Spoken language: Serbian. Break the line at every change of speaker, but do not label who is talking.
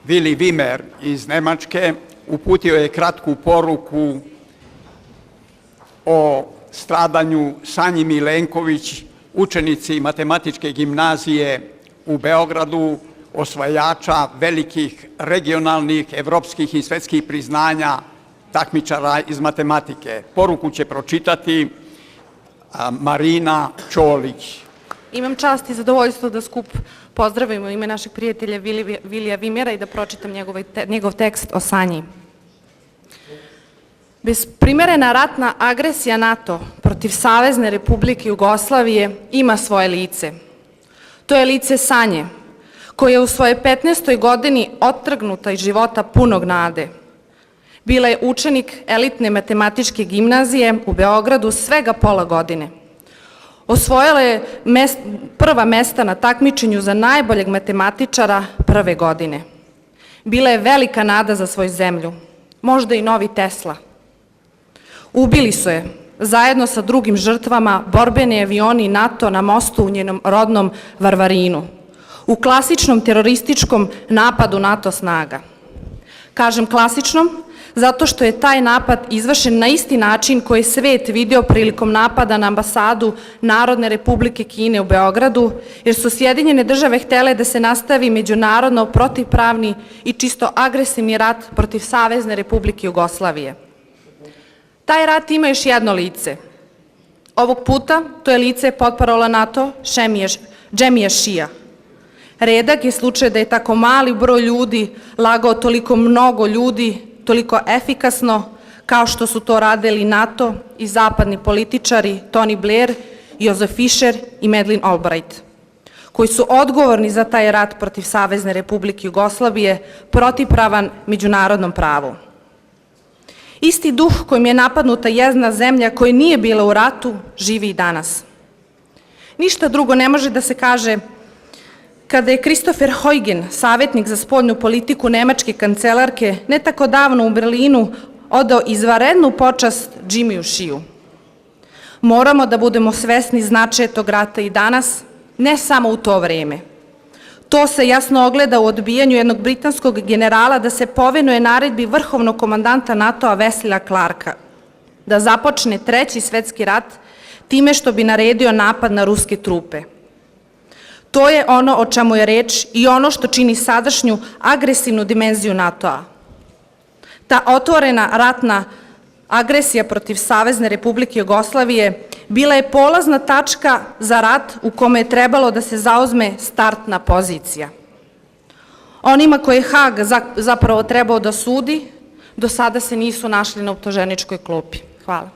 Willy Wimmer iz Nemačke uputio je kratku poruku o stradanju Sanji Milenković, učenici Matematičke gimnazije u Beogradu, osvajača velikih regionalnih, evropskih i svetskih priznanja takmičara iz matematike. Poruku će pročitati Marina Čolić.
Imam čast i zadovoljstvo da skup pozdravim u ime našeg prijatelja Vilija Vimera i da pročitam njegov tekst o Sanji. Besprimerena ratna agresija NATO protiv Savezne Republike Jugoslavije ima svoje lice. To je lice Sanje, koja je u svojoj 15. godini otrgnuta iz života punog nade. Bila je učenik elitne matematičke gimnazije u Beogradu svega pola godine. Osvojila je prva mesta na takmičenju za najboljeg matematičara prve godine. Bila je velika nada za svoju zemlju, možda i novi Tesla. Ubili su je, zajedno sa drugim žrtvama, borbeni avioni NATO na mostu u njenom rodnom Varvarinu, u klasičnom terorističkom napadu NATO snaga. Kažem klasičnom, zato što je taj napad izvršen na isti način koji je svet vidio prilikom napada na ambasadu Narodne Republike Kine u Beogradu, jer su Sjedinjene Države htele da se nastavi međunarodno protivpravni i čisto agresivni rat protiv Savezne Republike Jugoslavije. Taj rat ima još jedno lice. Ovog puta to je lice potparola NATO Džemija Šija. Redak je slučaj da je tako mali broj ljudi lagao toliko mnogo ljudi, toliko efikasno, kao što su to radili NATO i zapadni političari Tony Blair, Joseph Fischer i Madeleine Albright, koji su odgovorni za taj rat protiv Savezne Republike Jugoslavije, protivpravan međunarodnom pravu. Isti duh kojim je napadnuta jedna zemlja koja nije bila u ratu, živi i danas. Ništa drugo ne može da se kaže kada je Christopher Huygen, savjetnik za spoljnu politiku nemačke kancelarke, ne tako davno u Berlinu odao izvanrednu počast Džimiju Šiju. Moramo da budemo svesni značaja tog rata i danas, ne samo u to vreme. To se jasno ogleda u odbijanju jednog britanskog generala da se povinuje naredbi vrhovnog komandanta NATO-a Wesleyja Clarka, da započne Treći svetski rat time što bi naredio napad na ruske trupe. To je ono o čemu je reč i ono što čini sadašnju agresivnu dimenziju NATO-a. Ta otvorena ratna agresija protiv Savezne Republike Jugoslavije bila je polazna tačka za rat u kome je trebalo da se zauzme startna pozicija. Onima koje je Hag zapravo trebao da sudi, do sada se nisu našli na optuženičkoj klupi. Hvala.